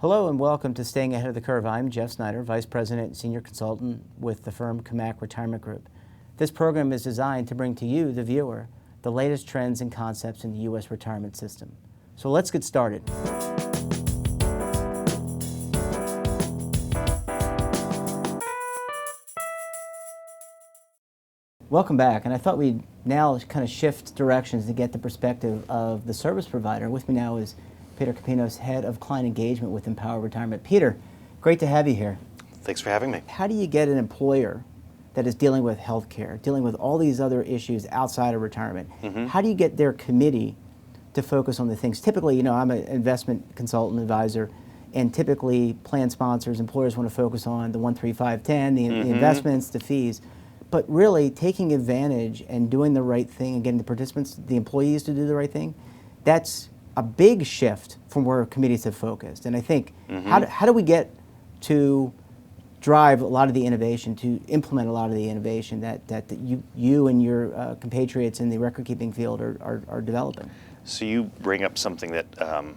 Hello and welcome to Staying Ahead of the Curve. I'm Jeff Snyder, Vice President and Senior Consultant with the firm Kapinos Retirement Group. This program is designed to bring to you, the viewer, the latest trends and concepts in the U.S. retirement system. So let's get started. Welcome back, and I thought we'd now kind of shift directions to get the perspective of the service provider. With me now is Peter Kapinos, Head of Client Engagement with Empower Retirement. Peter, great to have you here. Thanks for having me. How do you get an employer that is dealing with healthcare, dealing with all these other issues outside of retirement? How do you get their committee to focus on the things? Typically, you know, I'm an investment consultant advisor, and typically plan sponsors, employers want to focus on the 1, 3, 5, 10, the investments, the fees. But really taking advantage and doing the right thing and getting the participants, the employees to do the right thing, that's a big shift from where committees have focused. And I think, how do we get to drive a lot of the innovation, to implement a lot of the innovation that you and your compatriots in the record-keeping field are developing? So you bring up something that,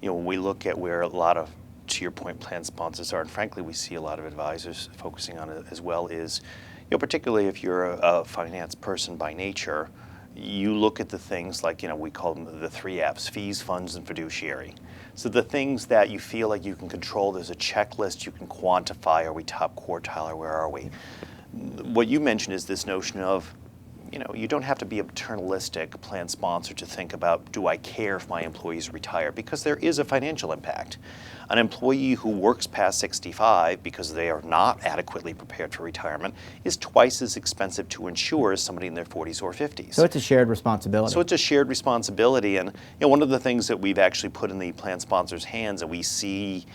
when we look at where a lot of, to your point, plan sponsors are, and frankly we see a lot of advisors focusing on it as well, is, particularly if you're a finance person by nature, you look at the things like, we call them the 3 F's, fees, funds, and fiduciary. So the things that you feel like you can control, there's a checklist you can quantify. Are we top quartile or where are we? What you mentioned is this notion of, you don't have to be a paternalistic plan sponsor to think about, do I care if my employees retire? Because there is a financial impact. An employee who works past 65 because they are not adequately prepared for retirement is twice as expensive to insure as somebody in their 40s or 50s. So it's a shared responsibility. So it's a shared responsibility. And one of the things that we've actually put in the plan sponsor's hands, and we see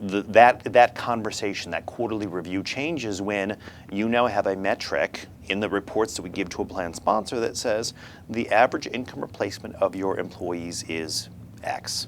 that conversation, that quarterly review changes when you now have a metric in the reports that we give to a plan sponsor that says the average income replacement of your employees is X.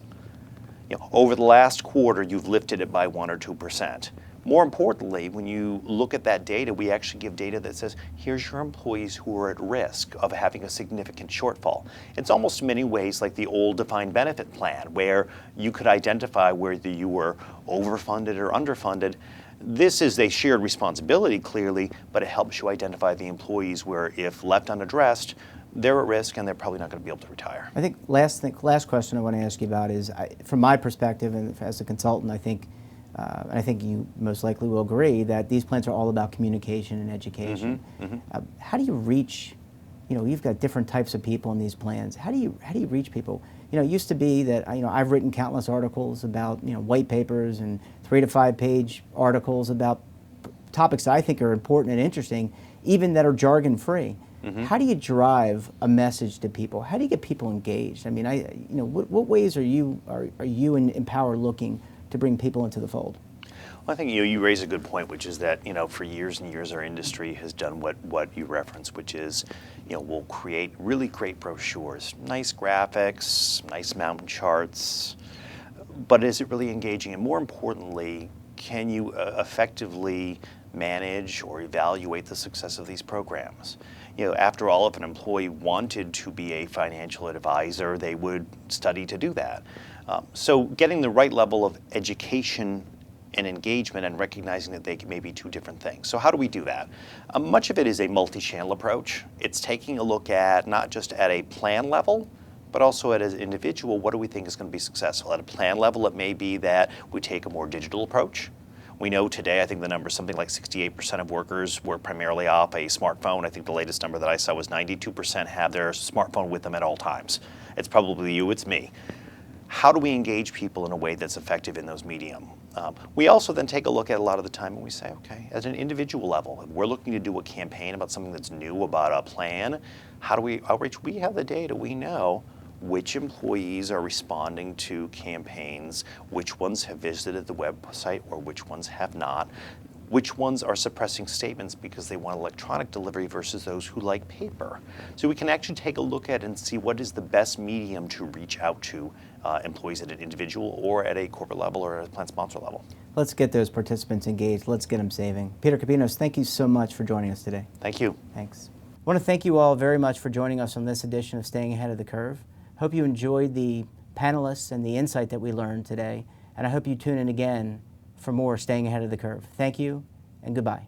Over the last quarter, you've lifted it by 1 or 2%. More importantly, when you look at that data, we actually give data that says, here's your employees who are at risk of having a significant shortfall. It's almost in many ways like the old defined benefit plan, where you could identify whether you were overfunded or underfunded. This is a shared responsibility, clearly, but it helps you identify the employees where, if left unaddressed, they're at risk and they're probably not going to be able to retire. I think last question I want to ask you about is, from my perspective and as a consultant, I think you most likely will agree that these plans are all about communication and education. How do you reach, you've got different types of people in these plans. How do you reach people? It used to be that I've written countless articles about white papers and 3 to 5 page articles about topics that I think are important and interesting, even that are jargon free. How do you drive a message to people? How do you get people engaged? I mean, what ways are you and Empower looking to bring people into the fold? Well, I think you raise a good point, which is that for years and years our industry has done what you referenced, which is we'll create really great brochures, nice graphics, nice mountain charts, but is it really engaging? And more importantly, can you effectively manage or evaluate the success of these programs? After all, if an employee wanted to be a financial advisor, they would study to do that. So getting the right level of education and engagement and recognizing that they may be 2 different things. So how do we do that? Much of it is a multi-channel approach. It's taking a look at not just at a plan level, but also at an individual, what do we think is going to be successful? At a plan level, it may be that we take a more digital approach. We know today, I think the number is something like 68% of workers work primarily off a smartphone. I think the latest number that I saw was 92% have their smartphone with them at all times. It's probably you, it's me. How do we engage people in a way that's effective in those medium? We also then take a look at a lot of the time and we say, okay, at an individual level, if we're looking to do a campaign about something that's new about a plan, how do we outreach? We have the data, we know which employees are responding to campaigns, which ones have visited the website or which ones have not, which ones are suppressing statements because they want electronic delivery versus those who like paper. So we can actually take a look at and see what is the best medium to reach out to employees at an individual or at a corporate level or at a plan sponsor level. Let's get those participants engaged. Let's get them saving. Peter Kapinos, thank you so much for joining us today. Thank you. Thanks. I want to thank you all very much for joining us on this edition of Staying Ahead of the Curve. Hope you enjoyed the panelists and the insight that we learned today. And I hope you tune in again for more Staying Ahead of the Curve. Thank you and goodbye.